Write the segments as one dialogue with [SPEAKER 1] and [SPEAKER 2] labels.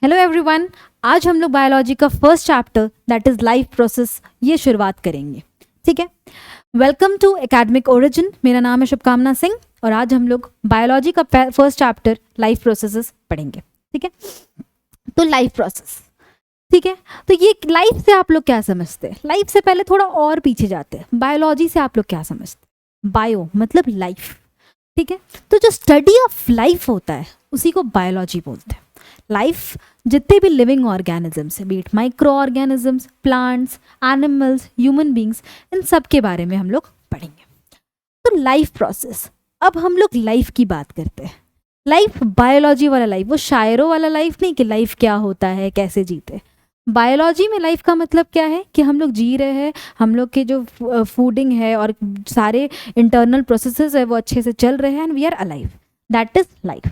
[SPEAKER 1] Hello everyone. आज हम लोग बायोलॉजी का first chapter that is life process ये शुरुआत करेंगे। ठीक है, वेलकम टू एकेडमिक ओरिजिन। मेरा नाम है शुभकामना सिंह और आज हम लोग बायोलॉजी का फर्स्ट चैप्टर लाइफ प्रोसेसेस पढ़ेंगे। ठीक है, तो लाइफ प्रोसेस। ठीक है, तो ये लाइफ से आप लोग क्या समझते हैं? लाइफ से पहले थोड़ा और पीछे जाते हैं। बायोलॉजी से आप लोग क्या समझते हैं? बायो मतलब लाइफ। ठीक है, तो जो स्टडी ऑफ लाइफ होता है उसी को बायोलॉजी बोलते हैं। लाइफ जितने भी लिविंग ऑर्गेनिजम्स है, be it micro organisms, plants, animals, human beings, इन सब के बारे में हम लोग पढ़ेंगे। तो लाइफ प्रोसेस, अब हम लोग लाइफ की बात करते हैं। लाइफ बायोलॉजी वाला लाइफ, वो शायरों वाला लाइफ नहीं कि लाइफ क्या होता है, कैसे जीते। बायोलॉजी में लाइफ का मतलब क्या है कि हम लोग जी रहे हैं, हम लोग के जो फूडिंग है और सारे इंटरनल प्रोसेसेस है वो अच्छे से चल रहे हैं and we are alive, that is life.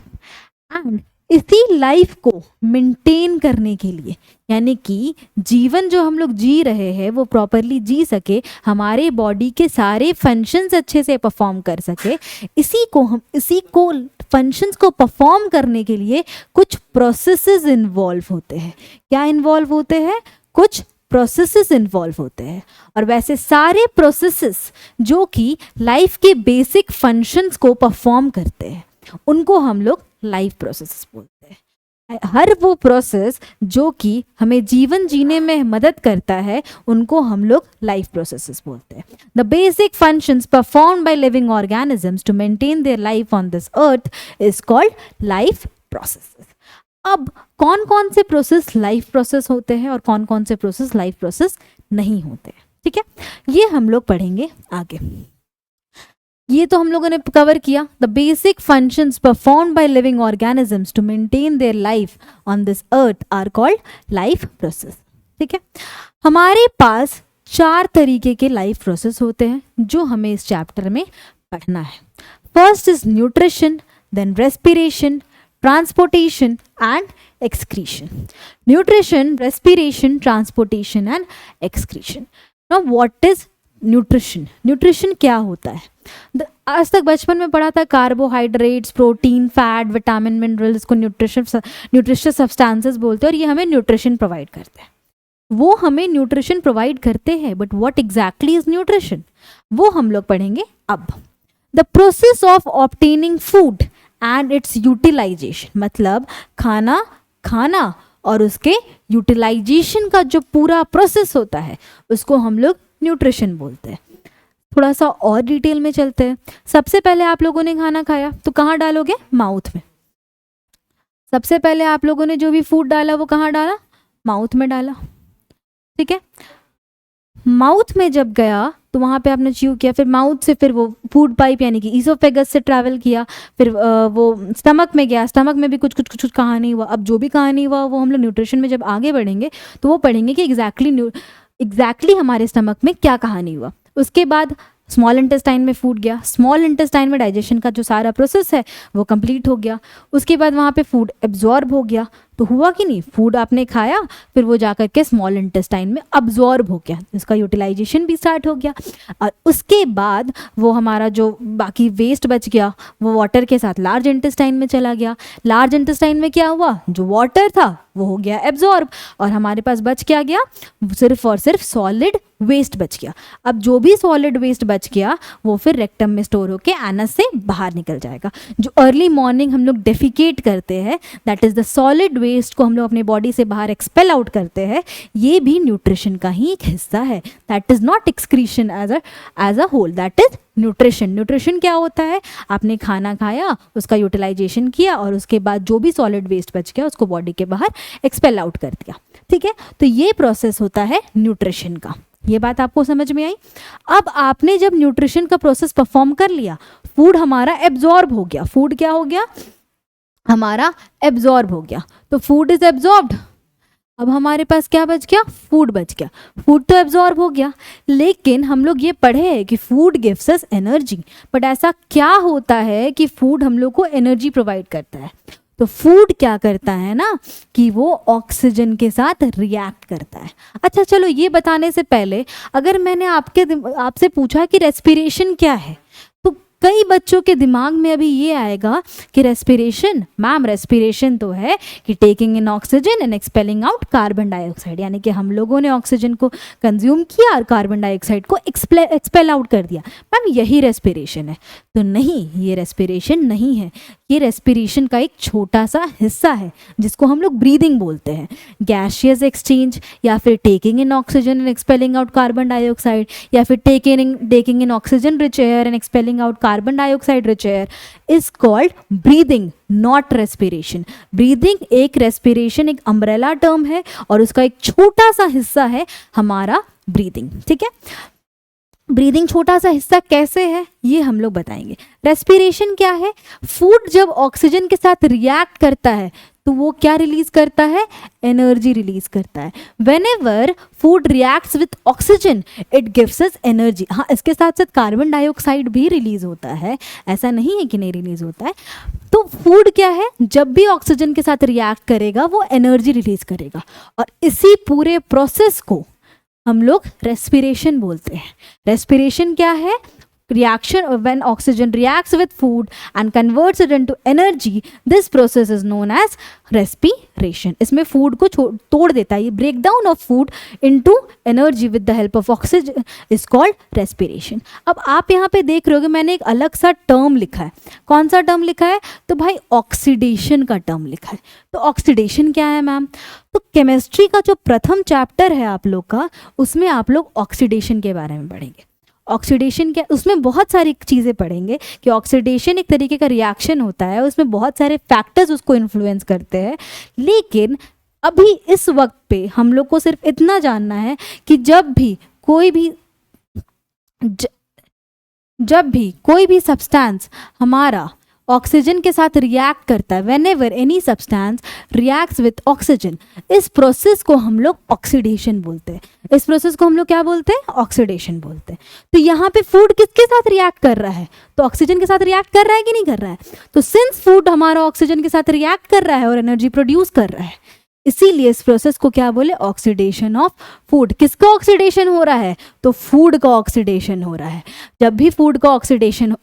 [SPEAKER 1] And इसी लाइफ को मेंटेन करने के लिए, यानी कि जीवन जो हम लोग जी रहे हैं वो प्रॉपरली जी सके, हमारे बॉडी के सारे फंक्शंस अच्छे से परफॉर्म कर सके, इसी को फंक्शंस को परफॉर्म करने के लिए कुछ प्रोसेसेस इन्वॉल्व होते हैं। क्या इन्वॉल्व होते हैं? कुछ प्रोसेसेस इन्वॉल्व होते हैं। और वैसे सारे प्रोसेसेस जो कि लाइफ के बेसिक फंक्शंस को परफॉर्म करते हैं उनको हम लोग लाइफ प्रोसेस बोलते हैं। हर वो प्रोसेस जो कि हमें जीवन जीने में मदद करता है उनको हम लोग लाइफ प्रोसेसेस बोलते हैं। The basic functions performed by living organisms to maintain their life on this earth is called life processes. अब कौन कौन से प्रोसेस लाइफ प्रोसेस होते हैं और कौन कौन से प्रोसेस लाइफ प्रोसेस नहीं होते हैं, ठीक है, ये हम लोग पढ़ेंगे आगे। ये तो हम लोगों ने कवर किया। The basic functions performed by living organisms to maintain their life on this earth are called life process. ठीक है, हमारे पास 4 तरीके के लाइफ प्रोसेस होते हैं जो हमें इस चैप्टर में पढ़ना है। First is nutrition, then respiration, transportation and excretion. Nutrition, respiration, transportation and excretion. Now what is nutrition? Nutrition क्या होता है? आज तक बचपन में पढ़ा था carbohydrates, protein, fat, vitamin, minerals को न्यूट्रिशियस सब्सटेंसेस बोलते हैं और ये हमें न्यूट्रिशन प्रोवाइड करते हैं। वो हमें न्यूट्रिशन प्रोवाइड करते हैं, but what exactly is nutrition वो हम लोग पढ़ेंगे अब। The process of obtaining food and its utilisation, मतलब खाना और उसके यूटिलाइजेशन का जो पूरा प्रोसेस होता है उसको हम लोग न्यूट्रिशन बोलते हैं। थोड़ा सा और डिटेल में चलते हैं। सबसे पहले आप लोगों ने खाना खाया तो कहाँ डालोगे? माउथ में। सबसे पहले आप लोगों ने जो भी फूड डाला वो कहाँ डाला? माउथ में डाला। ठीक है, माउथ में जब गया तो वहाँ पे आपने च्यू किया, फिर माउथ से फिर वो फूड पाइप यानी कि ईसोफेगस से ट्रैवल किया, फिर वो स्टमक में गया, स्टमक में भी कुछ कहानी हुआ। अब जो भी कहानी हुआ वो हम लोग न्यूट्रिशन में जब आगे बढ़ेंगे तो वो पढ़ेंगे कि एग्जैक्टली हमारे स्टमक में क्या कहानी हुआ। उसके बाद स्मॉल इंटेस्टाइन में फूड गया, स्मॉल इंटेस्टाइन में डाइजेशन का जो सारा प्रोसेस है वो कंप्लीट हो गया। उसके बाद वहाँ पे फूड एब्जॉर्ब हो गया, तो हुआ कि नहीं, फूड आपने खाया फिर वो जाकर के स्मॉल इंटेस्टाइन में अब्जॉर्ब हो गया, इसका यूटिलाइजेशन भी स्टार्ट हो गया। और उसके बाद वो हमारा जो बाकी वेस्ट बच गया वो वाटर के साथ लार्ज इंटेस्टाइन में चला गया। लार्ज इंटेस्टाइन में क्या हुआ? जो वाटर था वो हो गया एब्जॉर्ब और हमारे पास बच क्या गया? सिर्फ और सिर्फ सॉलिड वेस्ट बच गया। अब जो भी सॉलिड वेस्ट बच गया वो फिर रेक्टम में स्टोर होके एनस से बाहर निकल जाएगा। जो अर्ली मॉर्निंग हम लोग डेफिकेट करते हैं, that is the solid waste को हम लोग अपने बॉडी से बाहर एक्सपेल आउट करते हैं, ये भी न्यूट्रिशन का ही एक हिस्सा है। That is not excretion as a whole, that is nutrition. Nutrition क्या होता है? आपने खाना खाया, उसका यूटिलाइजेशन किया और उसके बाद जो भी सॉलिड वेस्ट बच गया उसको बॉडी के बाहर एक्सपेल आउट कर दिया। ठीक है, तो ये प्रोसेस होता है न्यूट्रिशन का। ये बात आपको समझ में आई? अब आपने जब न्यूट्रिशन का प्रोसेस परफॉर्म कर लिया, फूड हमारा एब्जॉर्ब हो गया। फूड क्या हो गया? हमारा एब्जॉर्ब हो गया। तो फूड इज एब्जॉर्ब्ड। अब हमारे पास क्या बच गया? फूड बच गया। फूड तो एब्जॉर्ब हो गया, लेकिन हम लोग ये पढ़े हैं कि food gives us energy. But ऐसा क्या होता है कि फूड हम लोग को एनर्जी प्रोवाइड करता है? तो फूड क्या करता है ना कि वो ऑक्सीजन के साथ रिएक्ट करता है। अच्छा चलो, ये बताने से पहले अगर मैंने आपसे पूछा कि रेस्पिरेशन क्या है, तो कई बच्चों के दिमाग में अभी ये आएगा कि रेस्पिरेशन, मैम रेस्पिरेशन तो है कि taking in oxygen and expelling out carbon dioxide, यानी कि हम लोगों ने ऑक्सीजन को कंज्यूम किया और कार्बन डाइऑक्साइड को एक्सपेल आउट कर दिया, मैम यही रेस्पिरेशन है। तो नहीं, ये रेस्पिरेशन नहीं है, ये रेस्पिरेशन का एक छोटा सा हिस्सा है जिसको हम लोग ब्रीदिंग बोलते हैं। गैशियस एक्सचेंज या फिर taking in oxygen and expelling out carbon dioxide, या फिर taking in oxygen rich air and expelling out carbon dioxide rich air is called breathing, not respiration. Breathing एक रेस्पिरेशन एक अम्ब्रेला टर्म है और उसका एक छोटा सा हिस्सा है हमारा ब्रीदिंग, ठीक है। ब्रीदिंग छोटा सा हिस्सा कैसे है ये हम लोग बताएंगे। रेस्पिरेशन क्या है? फूड जब ऑक्सीजन के साथ रिएक्ट करता है तो वो क्या रिलीज करता है? एनर्जी रिलीज करता है। When ever food reacts with oxygen it gives us energy. हाँ, इसके साथ साथ कार्बन डाइऑक्साइड भी रिलीज होता है, ऐसा नहीं है कि नहीं रिलीज होता है। तो फूड क्या है? जब भी ऑक्सीजन के साथ रिएक्ट करेगा वो एनर्जी रिलीज करेगा, और इसी पूरे प्रोसेस को हम लोग रेस्पिरेशन बोलते हैं। रेस्पिरेशन क्या है? reaction when oxygen reacts with food and converts it into energy, this process is known as respiration. इसमें food को तोड़ देता है, ये breakdown of food into energy with the help of oxygen is called respiration. अब आप यहाँ पे देख रहे हो कि मैंने एक अलग सा टर्म लिखा है। कौन सा टर्म लिखा है? तो भाई ऑक्सीडेशन का टर्म लिखा है। तो ऑक्सीडेशन क्या है मैम? तो केमिस्ट्री का जो प्रथम चैप्टर है आप लोग का, उसमें आप लोग ऑक्सीडेशन के बारे में पढ़ेंगे। ऑक्सीडेशन क्या, उसमें बहुत सारी चीज़ें पढ़ेंगे कि ऑक्सीडेशन एक तरीके का रिएक्शन होता है, उसमें बहुत सारे फैक्टर्स उसको इन्फ्लुएंस करते हैं। लेकिन अभी इस वक्त पे हम लोग को सिर्फ इतना जानना है कि जब भी कोई भी सब्सटेंस हमारा ऑक्सीजन के साथ रिएक्ट करता है, when ever any substance reacts with oxygen, इस प्रोसेस को हम लोग ऑक्सीडेशन बोलते हैं। इस प्रोसेस को हम लोग क्या बोलते हैं? ऑक्सीडेशन बोलते हैं। तो यहाँ पे फूड किसके साथ रिएक्ट कर रहा है? तो ऑक्सीजन के साथ रिएक्ट कर रहा है कि नहीं कर रहा है? तो सिंस फूड हमारा ऑक्सीजन के साथ रिएक्ट कर रहा है और एनर्जी प्रोड्यूस कर रहा है, इसीलिए इस प्रोसेस को क्या बोले? Oxidation of food. किसका ऑक्सीडेशन हो रहा है? तो फूड का ऑक्सीडेशन हो रहा है। जब भी फूड का ऑक्सीडेशन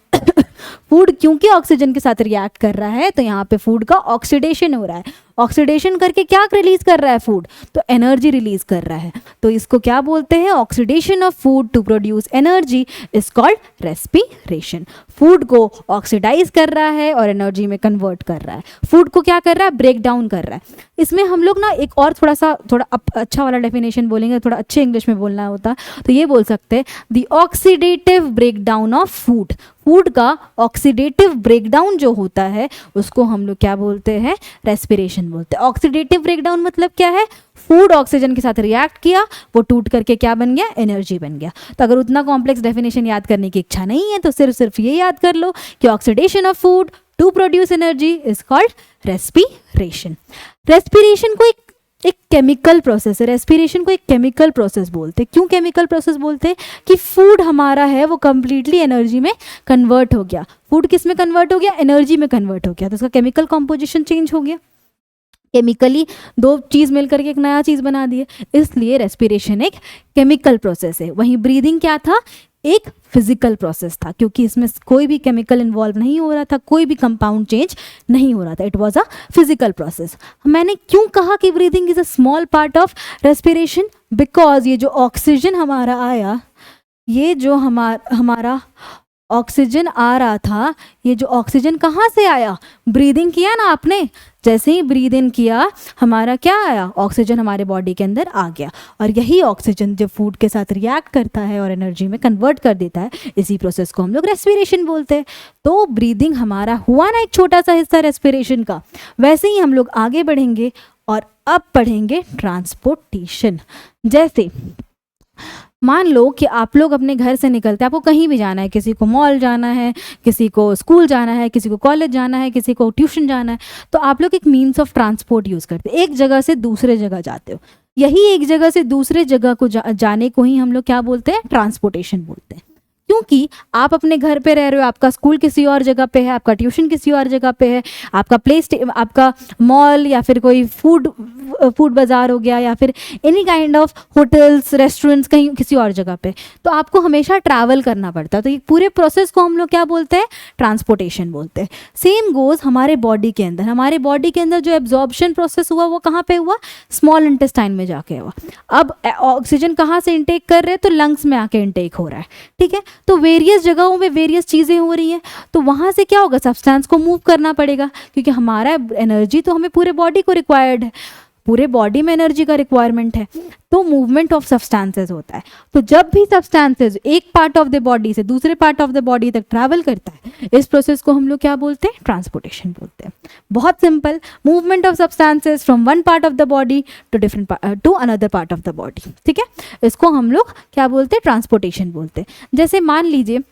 [SPEAKER 1] फूड क्योंकि ऑक्सीजन के साथ रिएक्ट कर रहा है तो यहाँ पे फूड का ऑक्सीडेशन हो रहा है। ऑक्सीडेशन करके क्या रिलीज कर रहा है फूड? तो एनर्जी रिलीज कर रहा है। तो इसको क्या बोलते हैं? Oxidation of food to produce energy is called respiration. Food को ऑक्सीडाइज कर रहा है और एनर्जी में कन्वर्ट कर रहा है। फूड को क्या कर रहा है? ब्रेक डाउन कर रहा है। इसमें हम लोग ना एक और थोड़ा अच्छा वाला डेफिनेशन बोलेंगे, थोड़ा अच्छे इंग्लिश में बोलना होता तो ये बोल सकते हैं the oxidative break down of food. Food का ऑक्सीडेटिव ब्रेकडाउन जो होता है उसको हम लोग क्या बोलते हैं? रेस्पिरेशन बोलते हैं। ऑक्सीडेटिव ब्रेकडाउन मतलब क्या है? फूड ऑक्सीजन के साथ रिएक्ट किया, वो टूट करके क्या बन गया? एनर्जी बन गया। तो अगर उतना कॉम्प्लेक्स डेफिनेशन याद करने की इच्छा नहीं है तो सिर्फ ये याद कर लो कि oxidation of food to produce energy is called respiration. Respiration को एक केमिकल प्रोसेस है। रेस्पिरेशन को एक केमिकल प्रोसेस बोलते हैं। क्यों केमिकल प्रोसेस बोलते हैं? कि फूड हमारा है वो कंप्लीटली एनर्जी में कन्वर्ट हो गया। फूड किस में कन्वर्ट हो गया? एनर्जी में कन्वर्ट हो गया। तो उसका केमिकल कॉम्पोजिशन चेंज हो गया। केमिकली दो चीज़ मिलकर के एक नया चीज़ बना दिए, इसलिए रेस्पिरेशन एक केमिकल प्रोसेस है। वहीं ब्रीदिंग क्या था? एक फिजिकल प्रोसेस था, क्योंकि इसमें कोई भी केमिकल इन्वॉल्व नहीं हो रहा था, कोई भी कंपाउंड चेंज नहीं हो रहा था। It was a physical process. मैंने क्यों कहा कि breathing is a small part of respiration? Because ये जो ऑक्सीजन हमारा आया, ये जो हमारा ऑक्सीजन आ रहा था, ये जो ऑक्सीजन कहाँ से आया? ब्रीदिंग किया ना आपने, जैसे ही ब्रीद इन किया हमारा क्या आया? ऑक्सीजन हमारे बॉडी के अंदर आ गया। और यही ऑक्सीजन जब फूड के साथ रिएक्ट करता है और एनर्जी में कन्वर्ट कर देता है, इसी प्रोसेस को हम लोग रेस्पिरेशन बोलते हैं। तो ब्रीदिंग हमारा हुआ ना एक छोटा सा हिस्सा रेस्पिरेशन का। वैसे ही हम लोग आगे बढ़ेंगे और अब पढ़ेंगे ट्रांसपोर्टेशन। जैसे मान लो कि आप लोग अपने घर से निकलते हैं, आपको कहीं भी जाना है, किसी को मॉल जाना है, किसी को स्कूल जाना है, किसी को कॉलेज जाना है, किसी को ट्यूशन जाना है, तो आप लोग एक मीन्स ऑफ ट्रांसपोर्ट यूज़ करते हैं। एक जगह से दूसरे जगह जाते हो। यही एक जगह से दूसरे जगह को जाने को ही हम लोग क्या बोलते हैं? ट्रांसपोर्टेशन बोलते हैं। क्योंकि आप अपने घर पे रह रहे हो, आपका स्कूल किसी और जगह पे है, आपका ट्यूशन किसी और जगह पे है, आपका मॉल या फिर कोई फूड बाजार हो गया, या फिर any kind of hotels restaurants कहीं किसी और जगह पे, तो आपको हमेशा ट्रैवल करना पड़ता है। तो ये पूरे प्रोसेस को हम लोग क्या बोलते हैं? ट्रांसपोर्टेशन बोलते हैं। सेम गोज हमारे बॉडी के अंदर। हमारे बॉडी के अंदर जो एब्जॉर्प्शन प्रोसेस हुआ वो कहाँ पे हुआ? स्मॉल इंटेस्टाइन में जाके हुआ। अब ऑक्सीजन कहाँ से इंटेक कर रहे हैं? तो लंग्स में आके इंटेक हो रहा है, ठीक है। तो वेरियस जगहों में वेरियस चीज़ें हो रही हैं, तो वहाँ से क्या होगा? सब्सटेंस को मूव करना पड़ेगा, क्योंकि हमारा एनर्जी तो हमें पूरे बॉडी को रिक्वायर्ड है, पूरे बॉडी में एनर्जी का रिक्वायरमेंट है, तो मूवमेंट ऑफ सब्सटेंसेस होता है। तो जब भी सब्सटेंसेस एक पार्ट ऑफ द बॉडी से दूसरे पार्ट ऑफ द बॉडी तक ट्रैवल करता है, इस प्रोसेस को हम लोग क्या बोलते हैं? ट्रांसपोर्टेशन बोलते हैं। बहुत simple, movement of substances from one part of the body to another part of the body, ठीक है। इसको हम लोग क्या बोलते हैं? ट्रांसपोर्टेशन बोलते हैं। जैसे मान लीजिए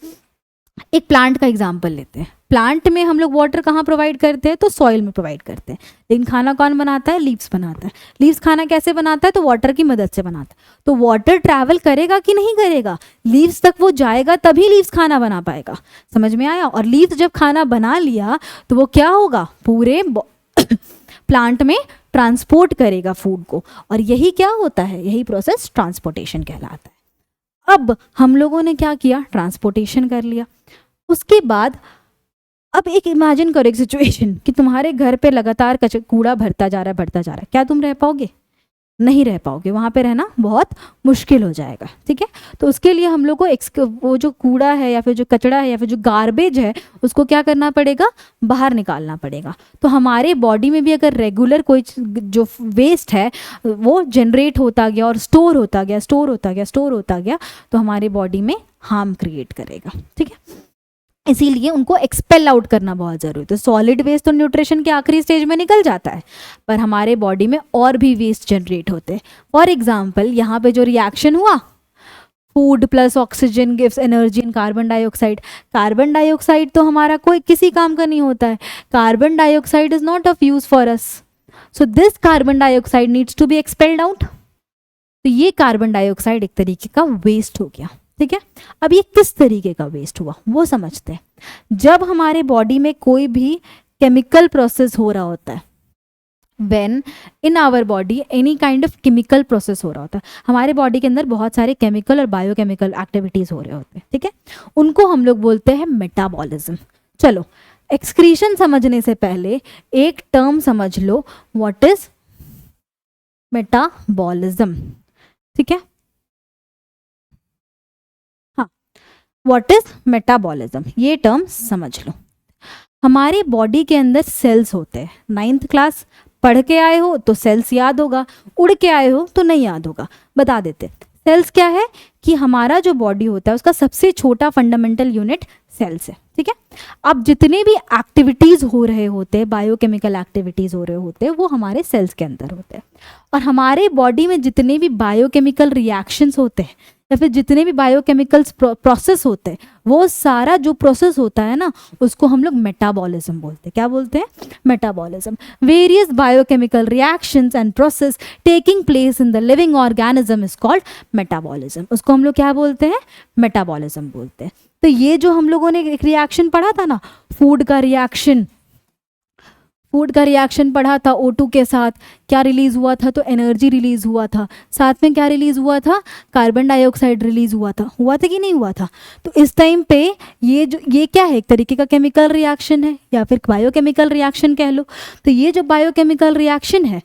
[SPEAKER 1] एक प्लांट का एग्जाम्पल लेते हैं। प्लांट में हम लोग वाटर कहाँ प्रोवाइड करते हैं? तो सॉइल में प्रोवाइड करते हैं। लेकिन खाना कौन बनाता है? लीव्स बनाता है। लीव्स खाना कैसे बनाता है? तो वाटर की मदद से बनाता है। तो वाटर ट्रैवल करेगा कि नहीं करेगा? लीव्स तक वो जाएगा, तभी लीव्स खाना बना पाएगा। समझ में आया? और लीव्स जब खाना बना लिया तो वो क्या होगा? पूरे प्लांट में ट्रांसपोर्ट करेगा फूड को, और यही क्या होता है? यही प्रोसेस ट्रांसपोर्टेशन कहलाता है। अब हम लोगों ने क्या किया? ट्रांसपोर्टेशन कर लिया। उसके बाद अब एक इमेजिन करो एक सिचुएशन कि तुम्हारे घर पे लगातार कूड़ा भरता जा रहा है, क्या तुम रह पाओगे? नहीं रह पाओगे, वहाँ पे रहना बहुत मुश्किल हो जाएगा, ठीक है। तो उसके लिए हम लोग को वो जो कूड़ा है या फिर जो कचरा है या फिर जो गार्बेज है, उसको क्या करना पड़ेगा? बाहर निकालना पड़ेगा। तो हमारे बॉडी में भी अगर रेगुलर कोई जो वेस्ट है वो जनरेट होता गया और स्टोर होता गया, तो हमारे बॉडी में हार्म क्रिएट करेगा, ठीक है। इसीलिए उनको एक्सपेल आउट करना बहुत ज़रूरी है। तो सॉलिड वेस्ट तो न्यूट्रिशन के आखिरी स्टेज में निकल जाता है, पर हमारे बॉडी में और भी वेस्ट जनरेट होते हैं। फॉर एग्जाम्पल, यहाँ पे जो रिएक्शन हुआ, food plus oxygen gives energy and carbon dioxide. Carbon dioxide तो हमारा कोई किसी काम का नहीं होता है। Carbon dioxide is not of use for us, so this carbon dioxide needs to be expelled out. तो ये कार्बन डाइऑक्साइड एक तरीके का वेस्ट हो गया, ठीक है। अब ये किस तरीके का वेस्ट हुआ वो समझते हैं। जब हमारे बॉडी में कोई भी केमिकल प्रोसेस हो रहा होता है, when in our body any kind of chemical process हो रहा होता है, हमारे बॉडी के अंदर बहुत सारे केमिकल और बायोकेमिकल एक्टिविटीज हो रहे होते हैं, ठीक है। उनको हम लोग बोलते हैं मेटाबॉलिज्म। चलो, एक्सक्रीशन समझने से पहले एक टर्म समझ लो, व्हाट इज मेटाबॉलिज्म, ठीक है। व्हाट इज मेटाबॉलिज्म, ये टर्म समझ लो। हमारे बॉडी के अंदर सेल्स होते हैं। 9th क्लास पढ़ के आए हो तो सेल्स याद होगा, उड़ के आए हो तो नहीं याद होगा। बता देते, सेल्स क्या है कि हमारा जो बॉडी होता है उसका सबसे छोटा फंडामेंटल यूनिट सेल्स है, ठीक है। अब जितने भी एक्टिविटीज हो रहे होते हैं, बायोकेमिकल एक्टिविटीज हो रहे होते हैं, वो हमारे सेल्स के अंदर होते हैं। और हमारे बॉडी में जितने भी बायोकेमिकल रिएक्शंस होते हैं या फिर जितने भी बायोकेमिकल्स प्रोसेस होते हैं, वो सारा जो प्रोसेस होता है ना, उसको हम लोग मेटाबॉलिज्म बोलते हैं। क्या बोलते हैं? Metabolism. Various biochemical reactions and process taking place in the living organism is called metabolism. उसको हम लोग क्या बोलते हैं? मेटाबॉलिज्म बोलते हैं। तो ये जो हम लोगों ने एक रिएक्शन पढ़ा था ना, फूड का रिएक्शन पढ़ा था O2 के साथ, क्या रिलीज हुआ था? तो एनर्जी रिलीज हुआ था। साथ में क्या रिलीज हुआ था? कार्बन डाइऑक्साइड रिलीज हुआ था कि नहीं हुआ था? तो इस टाइम पे ये क्या है? एक तरीके का केमिकल रिएक्शन है या फिर बायोकेमिकल रिएक्शन कह लो। तो ये जो बायोकेमिकल रिएक्शन है,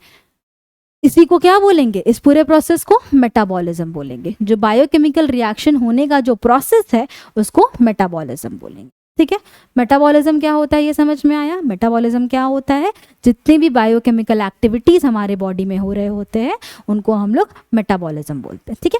[SPEAKER 1] इसी को क्या बोलेंगे? इस पूरे प्रोसेस को मेटाबॉलिज्म बोलेंगे। जो बायोकेमिकल रिएक्शन होने का जो प्रोसेस है उसको मेटाबॉलिज्म बोलेंगे, ठीक है। मेटाबॉलिज्म क्या होता है ये समझ में आया? मेटाबॉलिज्म क्या होता है? जितनी भी बायोकेमिकल एक्टिविटीज हमारे बॉडी में हो रहे होते हैं उनको हम लोग मेटाबॉलिज्म बोलते हैं, ठीक है।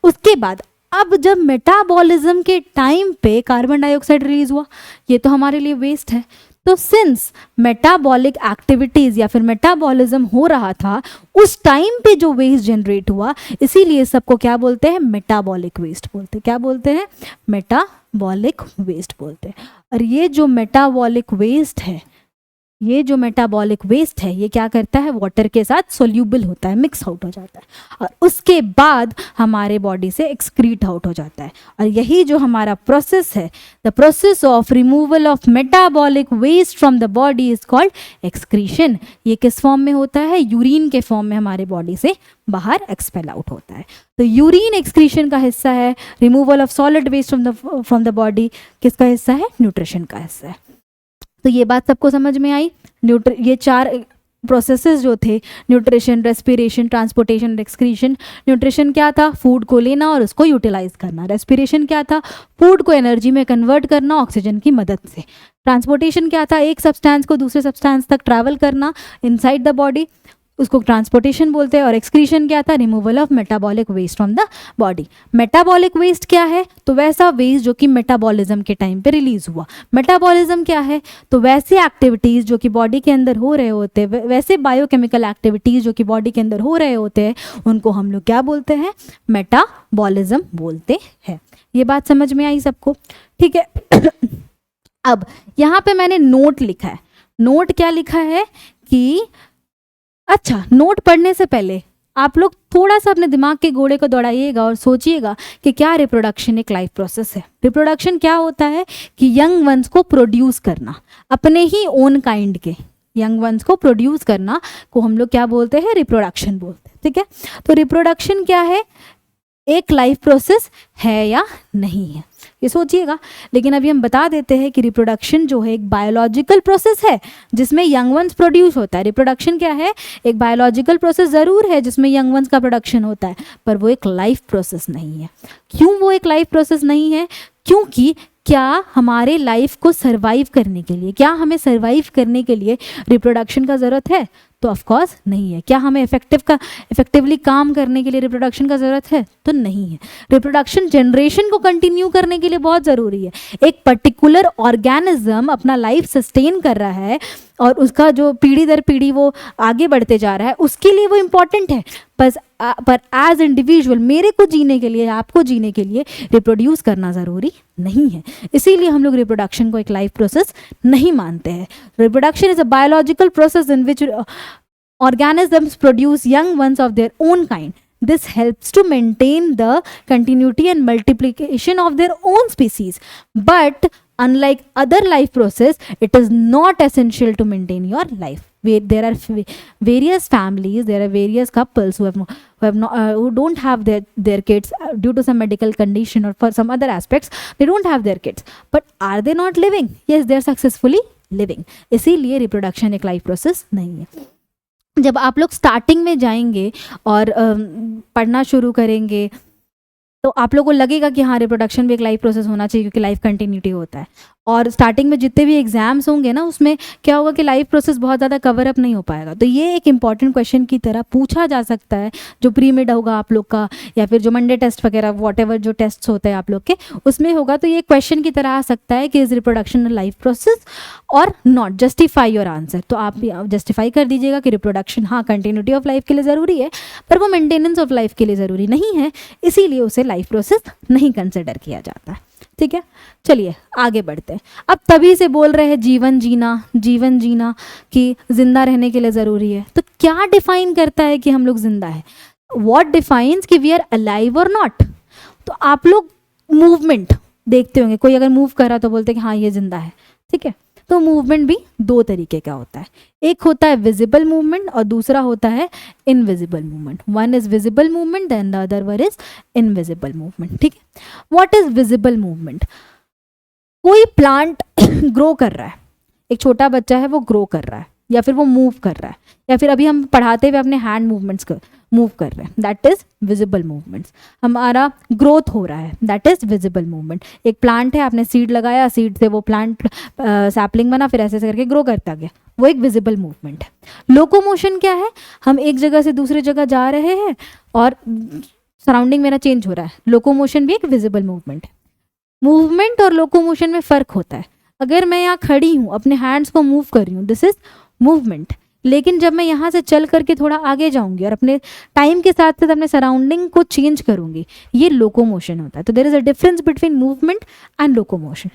[SPEAKER 1] उसके बाद अब जब मेटाबॉलिज्म के टाइम पे कार्बन डाइऑक्साइड रिलीज हुआ, ये तो हमारे लिए वेस्ट है। तो सिंस मेटाबॉलिक एक्टिविटीज या फिर मेटाबॉलिज्म हो रहा था, उस टाइम पे जो वेस्ट जनरेट हुआ, इसीलिए सबको क्या बोलते हैं? मेटाबॉलिक वेस्ट बोलते हैं। क्या बोलते हैं? मेटाबॉलिक वेस्ट बोलते हैं। और ये जो मेटाबॉलिक वेस्ट है, ये जो मेटाबॉलिक वेस्ट है ये क्या करता है, वाटर के साथ सोल्यूबल होता है, मिक्स आउट हो जाता है और उसके बाद हमारे बॉडी से एक्सक्रीट आउट हो जाता है। और यही जो हमारा प्रोसेस है, the process of removal of metabolic waste from the body is called excretion. ये किस फॉर्म में होता है, यूरिन के फॉर्म में हमारे बॉडी से बाहर एक्सपेल आउट होता है। तो यूरिन एक्सक्रीशन का हिस्सा है, removal of solid waste from the body किसका हिस्सा है, न्यूट्रिशन का हिस्सा है। तो ये बात सबको समझ में आई। ये 4 प्रोसेसेस जो थे, nutrition, respiration, transportation, excretion. Nutrition क्या था, फूड को लेना और उसको यूटिलाइज करना। रेस्पिरेशन क्या था, फूड को एनर्जी में कन्वर्ट करना ऑक्सीजन की मदद से। ट्रांसपोर्टेशन क्या था, एक सब्सटेंस को दूसरे सब्सटेंस तक ट्रैवल करना इनसाइड द बॉडी, उसको ट्रांसपोर्टेशन बोलते हैं। और एक्सक्रीशन क्या था, removal of metabolic waste from the body. Metabolic waste क्या है, तो वैसा वेस्ट जो कि मेटाबॉलिज्म के टाइम पे रिलीज हुआ। मेटाबॉलिज्म क्या है, तो वैसे एक्टिविटीज़ जो कि बॉडी के अंदर हो रहे होते हैं, वैसे बायोकेमिकल एक्टिविटीज़ जो कि बॉडी के अंदर हो रहे होते हैं, उनको हम लोग क्या बोलते हैं, मेटाबॉलिज्म बोलते हैं। ये बात समझ में आई सबको, ठीक है। अब यहाँ पे मैंने नोट लिखा है। नोट क्या लिखा है कि अच्छा, नोट पढ़ने से पहले आप लोग थोड़ा सा अपने दिमाग के घोड़े को दौड़ाइएगा और सोचिएगा कि क्या रिप्रोडक्शन एक लाइफ प्रोसेस है। रिप्रोडक्शन क्या होता है कि यंग वंस को प्रोड्यूस करना, अपने ही ओन काइंड के यंग वंस को प्रोड्यूस करना को हम लोग क्या बोलते हैं, रिप्रोडक्शन बोलते हैं, ठीक है। तो रिप्रोडक्शन क्या है, एक लाइफ प्रोसेस है या नहीं है, ये सोचिएगा। लेकिन अभी हम बता देते हैं कि रिप्रोडक्शन जो है एक बायोलॉजिकल प्रोसेस है जिसमें यंग वंस प्रोड्यूस होता है। रिप्रोडक्शन क्या है, एक बायोलॉजिकल प्रोसेस ज़रूर है जिसमें यंग वंस का प्रोडक्शन होता है, पर वो एक लाइफ प्रोसेस नहीं है। क्यों वो एक लाइफ प्रोसेस नहीं है, क्योंकि क्या हमारे लाइफ को सर्वाइव करने के लिए, क्या हमें सर्वाइव करने के लिए रिप्रोडक्शन का ज़रूरत है, तो ऑफ कोर्स नहीं है। क्या हमें इफेक्टिवली काम करने के लिए रिप्रोडक्शन का ज़रूरत है, तो नहीं है। रिप्रोडक्शन जनरेशन को कंटिन्यू करने के लिए बहुत ज़रूरी है। एक पर्टिकुलर ऑर्गेनिज्म अपना लाइफ सस्टेन कर रहा है और उसका जो पीढ़ी दर पीढ़ी वो आगे बढ़ते जा रहा है, उसके लिए वो इम्पॉर्टेंट है। पर एज इंडिविजुअल मेरे को जीने के लिए, आपको जीने के लिए रिप्रोड्यूस करना ज़रूरी नहीं है। इसीलिए हम लोग रिप्रोडक्शन को एक लाइफ प्रोसेस नहीं मानते हैं। Reproduction is a biological process in which organisms produce young ones of their own kind. This helps to maintain the continuity and multiplication of their own species. But unlike other life process, it is not essential to maintain your life. There are various families, there are various couples who don't have their kids due to some medical condition or for some other aspects. They don't have their kids. But are they not living? Yes, they are successfully living. इसीलिए reproduction एक life process नहीं है। जब आप लोग starting में जाएंगे और पढ़ना शुरू करेंगे तो आप लोगों को लगेगा कि हाँ, रिप्रोडक्शन भी एक लाइफ प्रोसेस होना चाहिए क्योंकि लाइफ कंटिन्यूटी होता है। और स्टार्टिंग में जितने भी एग्जाम्स होंगे ना, उसमें क्या होगा कि लाइफ प्रोसेस बहुत ज़्यादा कवर अप नहीं हो पाएगा। तो ये एक इंपॉर्टेंट क्वेश्चन की तरह पूछा जा सकता है, जो प्री मिड होगा आप लोग का, या फिर जो मंडे टेस्ट वगैरह वॉटएवर जो टेस्ट होते हैं आप लोग के, उसमें होगा। तो ये क्वेश्चन की तरह आ सकता है कि इज रिप्रोडक्शन लाइफ प्रोसेस और नॉट। Justify your answer. तो आप जस्टिफाई कर दीजिएगा कि रिप्रोडक्शन हाँ कंटिन्यूटी ऑफ लाइफ के लिए ज़रूरी है, पर वो मेंटेनेंस ऑफ लाइफ के लिए ज़रूरी नहीं है, इसीलिए उसे लाइफ प्रोसेस नहीं कंसिडर किया जाता है। ठीक है, चलिए आगे बढ़ते हैं। अब तभी से बोल रहे हैं जीवन जीना कि जिंदा रहने के लिए ज़रूरी है। तो क्या डिफाइन करता है कि हम लोग जिंदा है? व्हाट डिफाइंस कि वी आर अलाइव और नॉट? तो आप लोग मूवमेंट देखते होंगे, कोई अगर मूव कर रहा तो बोलते हैं कि हाँ ये जिंदा है। ठीक है, तो मूवमेंट भी 2 तरीके का होता है। एक होता है विजिबल मूवमेंट और दूसरा होता है invisible movement. One is visible movement then the other one is invisible movement. ठीक है, व्हाट इज विजिबल मूवमेंट? कोई प्लांट ग्रो कर रहा है, एक छोटा बच्चा है वो ग्रो कर रहा है, या फिर वो मूव कर रहा है, या फिर अभी हम पढ़ाते हुए अपने हैंड मूवमेंट्स मूव कर रहे हैं, दैट इज विजिबल मूवमेंट्स। हमारा ग्रोथ हो रहा है, दैट इज विजिबल मूवमेंट। एक प्लांट है, आपने सीड लगाया, सीड से वो प्लांट सैपलिंग बना, फिर ऐसे करके ग्रो करता गया, वो एक विजिबल मूवमेंट है। लोकोमोशन क्या है? हम एक जगह से दूसरी जगह जा रहे हैं और सराउंडिंग मेरा चेंज हो रहा है, लोकोमोशन भी एक विजिबल मूवमेंट है। मूवमेंट और लोकोमोशन में फ़र्क होता है। अगर मैं यहाँ खड़ी हूँ, अपने हैंड्स को मूव कर रही हूँ, दिस इज मूवमेंट। लेकिन जब मैं यहाँ से चल करके थोड़ा आगे जाऊंगी और अपने टाइम के साथ साथ अपने सराउंडिंग को चेंज करूंगी, ये लोकोमोशन होता है। तो there is a difference between movement and locomotion.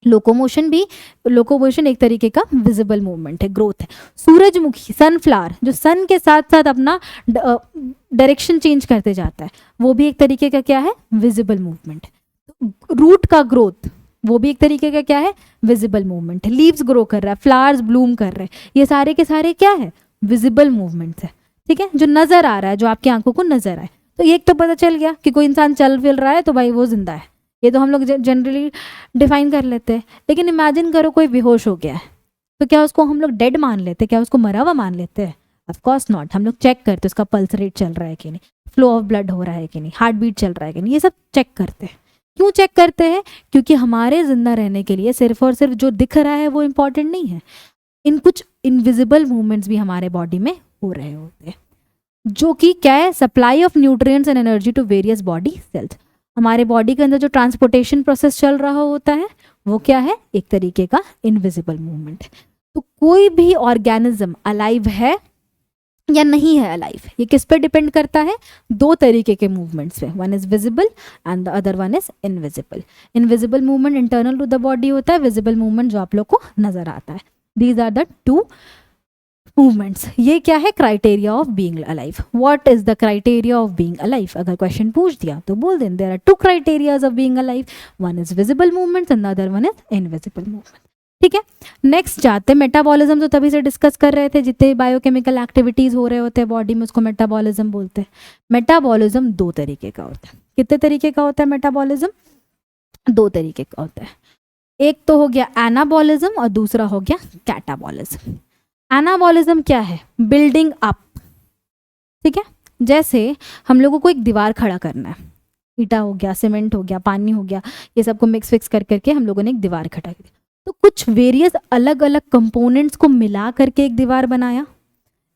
[SPEAKER 1] Locomotion एक तरीके का विजिबल मूवमेंट है, ग्रोथ है। सूरजमुखी, सनफ्लावर, जो सन के साथ साथ अपना डायरेक्शन चेंज करते जाता है, वो भी एक तरीके का क्या है, विजिबल मूवमेंट है। रूट का ग्रोथ, वो भी एक तरीके का क्या है, विजिबल मूवमेंट है। लीव्स ग्रो कर रहा है, फ्लावर्स ब्लूम कर रहे हैं, ये सारे के सारे क्या है, विजिबल मूवमेंट्स है। ठीक है, जो नजर आ रहा है, जो आपकी आंखों को नजर आए। तो ये एक तो पता चल गया कि कोई इंसान चल फिर रहा है तो भाई वो जिंदा है, ये तो हम लोग जनरली डिफाइन कर लेते हैं। लेकिन इमेजिन करो कोई बेहोश हो गया है, तो क्या उसको हम लोग डेड मान लेते हैं, क्या उसको मरा हुआ मान लेते हैं? Of course not. हम लोग चेक करते हैं उसका पल्स रेट चल रहा है कि नहीं, फ्लो ऑफ ब्लड हो रहा है कि नहीं, हार्ट बीट चल रहा है कि नहीं, ये सब चेक करते हैं। क्यों चेक करते हैं? क्योंकि हमारे जिंदा रहने के लिए सिर्फ और सिर्फ जो दिख रहा है वो इम्पॉर्टेंट नहीं है, इन कुछ इनविजिबल मूवमेंट्स भी हमारे बॉडी में हो रहे होते हैं, जो कि क्या है, supply of nutrients and energy to various body cells. हमारे बॉडी के अंदर जो ट्रांसपोर्टेशन प्रोसेस चल रहा होता है वो क्या है, एक तरीके का इनविजिबल मूवमेंट है। तो कोई भी ऑर्गेनिज्म अलाइव है या नहीं है अलाइव, ये किस पे डिपेंड करता है, दो तरीके के मूवमेंट्स पे, one is visible and the other one is invisible. Invisible movement internal to the body होता है, विजिबल मूवमेंट जो आप लोग को नजर आता है। These are the two movements. ये क्या है, criteria of being alive. What is the criteria of being alive? अगर क्वेश्चन पूछ दिया तो बोल दें there are two criterias of being alive, one is visible movement and the other one is invisible movement. ठीक है, नेक्स्ट जाते हैं। मेटाबॉलिज्म तो तभी से डिस्कस कर रहे थे, जितने बायोकेमिकल एक्टिविटीज हो रहे होते हैं बॉडी में उसको मेटाबॉलिज्म बोलते हैं। मेटाबॉलिज्म दो तरीके का होता है। कितने तरीके का होता है मेटाबॉलिज्म? दो तरीके का होता है। एक तो हो गया एनाबॉलिज्म और दूसरा हो गया कैटाबॉलिज्म। एनाबॉलिज्म क्या है, बिल्डिंग अप। ठीक है, जैसे हम लोगों को एक दीवार खड़ा करना है, ईटा हो गया, सीमेंट हो गया, पानी हो गया, ये सबको मिक्स फिक्स कर करके हम लोगों ने एक दीवार खड़ा की। तो कुछ वेरियस अलग अलग कंपोनेंट्स को मिला करके एक दीवार बनाया,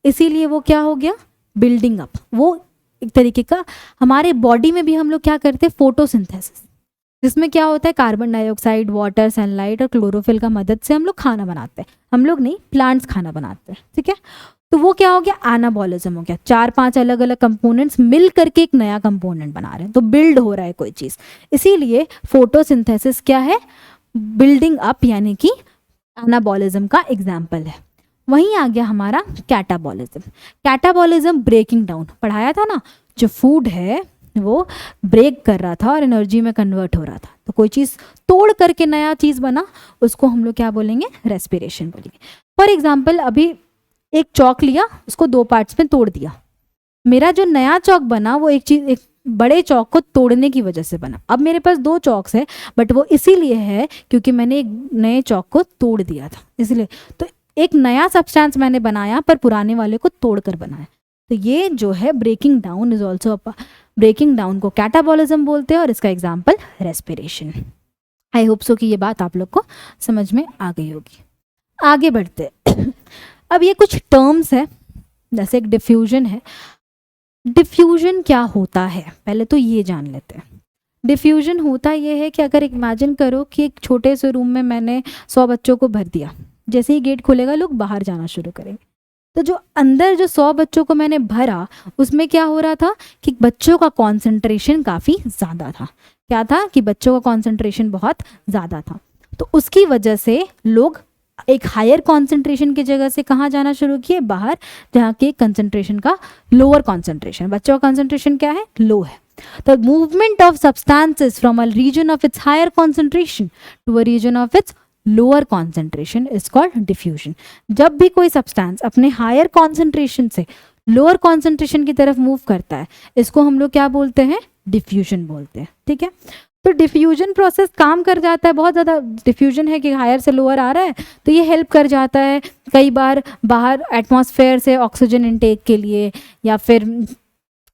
[SPEAKER 1] इसीलिए वो क्या हो गया, बिल्डिंग अप। वो एक तरीके का, हमारे बॉडी में भी हम लोग क्या करते हैं, फोटोसिंथेसिस, जिसमें क्या होता है, कार्बन डाइऑक्साइड, वाटर, सनलाइट और क्लोरोफिल का मदद से हम लोग खाना बनाते हैं। हम लोग नहीं, प्लांट्स खाना बनाते हैं। ठीक है, तो वो क्या हो गया, एनाबॉलिज्म हो गया। 4-5 अलग अलग कंपोनेंट्स मिल करके एक नया कंपोनेंट बना रहे हैं, तो बिल्ड हो रहा है कोई चीज़, इसीलिए फोटोसिंथेसिस क्या है, बिल्डिंग अप, यानी कि एनाबॉलिज्म का एग्जाम्पल है। वहीं आ गया हमारा कैटाबॉलिज्म। कैटाबॉलिज्म ब्रेकिंग डाउन, पढ़ाया था ना, जो फूड है वो ब्रेक कर रहा था और एनर्जी में कन्वर्ट हो रहा था, तो कोई चीज़ तोड़ करके नया चीज़ बना, उसको हम लोग क्या बोलेंगे, रेस्पिरेशन बोलेंगे। फॉर एग्जाम्पल, अभी एक चौक लिया, उसको 2 पार्ट्स में तोड़ दिया, मेरा जो नया चौक बना वो एक बड़े चौक को तोड़ने की वजह से बना। अब मेरे पास 2 चौक्स है, बट वो इसीलिए है क्योंकि मैंने एक नए चौक को तोड़ दिया था, इसलिए। तो एक नया सब्सटेंस मैंने बनाया पर पुराने वाले को तोड़कर बनाया। तो ये जो है breaking down is also, breaking down को कैटाबॉलिज्म बोलते हैं और इसका example respiration. I hope so कि ये बात आप लोग को समझ में आ गई होगी। आगे बढ़ते अब ये कुछ टर्म्स है, जैसे एक डिफ्यूजन है। डिफ्यूजन क्या होता है, पहले तो ये जान लेते हैं। डिफ्यूजन होता ये है कि अगर इमेजिन करो कि एक छोटे से रूम में मैंने 100 बच्चों को भर दिया, जैसे ही गेट खुलेगा लोग बाहर जाना शुरू करेंगे, तो जो अंदर जो 100 बच्चों को मैंने भरा, उसमें क्या हो रहा था कि बच्चों का कॉन्सेंट्रेशन काफ़ी ज़्यादा था। क्या था कि बच्चों का कॉन्सेंट्रेशन बहुत ज़्यादा था, तो उसकी वजह से लोग एक हायर कॉन्सेंट्रेशन की जगह से कहाँ जाना शुरू किए, बाहर, जहाँ के कंसंट्रेशन का लोअर कॉन्सेंट्रेशन, बच्चों का कॉन्सेंट्रेशन क्या है, लो है। तो movement of substances from a region of its higher concentration to a region of its lower concentration is called diffusion. जब भी कोई सब्सटेंस अपने हायर कॉन्सेंट्रेशन से लोअर कॉन्सेंट्रेशन की तरफ मूव करता है, इसको हम लोग क्या बोलते हैं, डिफ्यूजन बोलते हैं। ठीक है, तो डिफ्यूजन प्रोसेस काम कर जाता है, बहुत ज़्यादा डिफ्यूजन है कि हायर से लोअर आ रहा है, तो ये हेल्प कर जाता है कई बार बाहर एटमॉस्फेयर से ऑक्सीजन इनटेक के लिए या फिर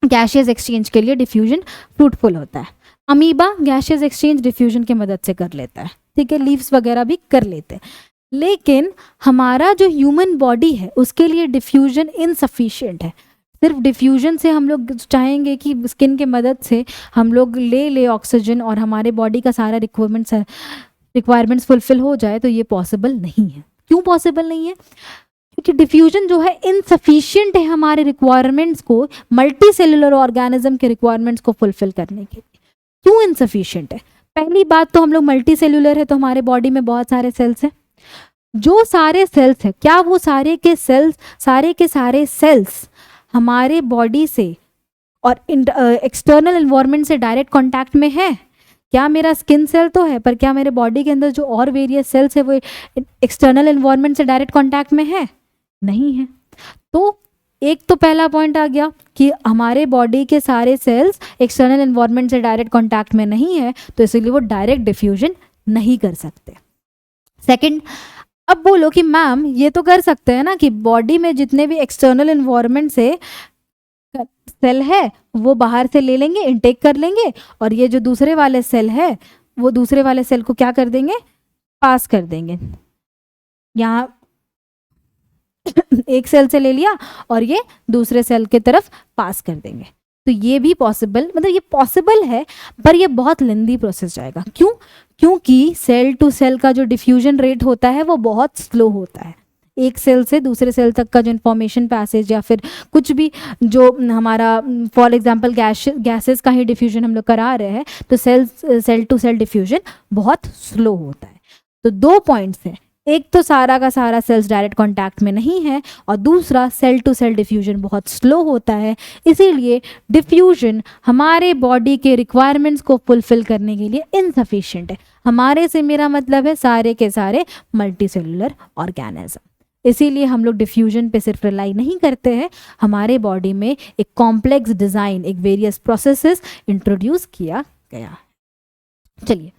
[SPEAKER 1] गैशियस एक्सचेंज के लिए डिफ्यूजन फ्रूटफुल होता है। अमीबा गैशियस एक्सचेंज डिफ्यूजन की मदद से कर लेता है। ठीक है, लीव्स वगैरह भी कर लेते हैं, लेकिन हमारा जो ह्यूमन बॉडी है उसके लिए डिफ्यूजन इनसफिशिएंट है। सिर्फ डिफ्यूजन से हम लोग चाहेंगे कि स्किन के मदद से हम लोग ले ऑक्सीजन और हमारे बॉडी का सारा रिक्वायरमेंट्स फुलफिल हो जाए, तो ये पॉसिबल नहीं है। क्यों पॉसिबल नहीं है? क्योंकि डिफ्यूजन जो है इनसफिशिएंट है हमारे रिक्वायरमेंट्स को, मल्टी सेलुलर ऑर्गेनिज्म के रिक्वायरमेंट्स को फुलफिल करने के लिए। क्यों इनसफिशिएंट है? पहली बात तो हम लोग मल्टी सेल्यूलर है, तो हमारे बॉडी में बहुत सारे सेल्स हैं। जो सारे सेल्स हैं, क्या वो सारे के सारे सेल्स हमारे बॉडी से और एक्सटर्नल एनवायरनमेंट से डायरेक्ट कांटेक्ट में है? क्या मेरा स्किन सेल तो है, पर क्या मेरे बॉडी के अंदर जो और वेरियस सेल्स है वो एक्सटर्नल एनवायरनमेंट से डायरेक्ट कांटेक्ट में है? नहीं है। तो एक तो पहला पॉइंट आ गया कि हमारे बॉडी के सारे सेल्स एक्सटर्नल एनवायरनमेंट से डायरेक्ट कांटेक्ट में नहीं है, तो इसीलिए वो डायरेक्ट डिफ्यूजन नहीं कर सकते। सेकंड, अब बोलो कि मैम ये तो कर सकते हैं ना कि बॉडी में जितने भी एक्सटर्नल एनवायरनमेंट से सेल है वो बाहर से ले लेंगे, इनटेक कर लेंगे, और ये जो दूसरे वाले सेल है वो दूसरे वाले सेल को क्या कर देंगे, पास कर देंगे। यहाँ एक सेल से ले लिया और ये दूसरे सेल के तरफ पास कर देंगे। तो ये भी पॉसिबल, मतलब ये पॉसिबल है, पर ये बहुत लेंदी प्रोसेस जाएगा। क्यों? क्योंकि सेल टू सेल का जो डिफ्यूजन रेट होता है वो बहुत स्लो होता है। एक सेल से दूसरे सेल तक का जो इन्फॉर्मेशन पैसेज या फिर कुछ भी जो हमारा फॉर एग्जांपल गैसेस का ही डिफ्यूजन हम लोग करा रहे हैं, तो सेल टू सेल डिफ्यूजन बहुत स्लो होता है। तो 2 पॉइंट्स हैं, एक तो सारा का सारा सेल्स डायरेक्ट कांटेक्ट में नहीं है, और दूसरा सेल टू सेल डिफ्यूजन बहुत स्लो होता है। इसीलिए डिफ्यूजन हमारे बॉडी के रिक्वायरमेंट्स को फुलफिल करने के लिए इनसफिशिएंट है। हमारे से मेरा मतलब है सारे के सारे मल्टी सेलुलर ऑर्गेनिज्म। इसीलिए हम लोग डिफ्यूजन पे सिर्फ रिलाई नहीं करते हैं, हमारे बॉडी में एक कॉम्प्लेक्स डिज़ाइन, एक वेरियस प्रोसेसेस इंट्रोड्यूस किया गया। चलिए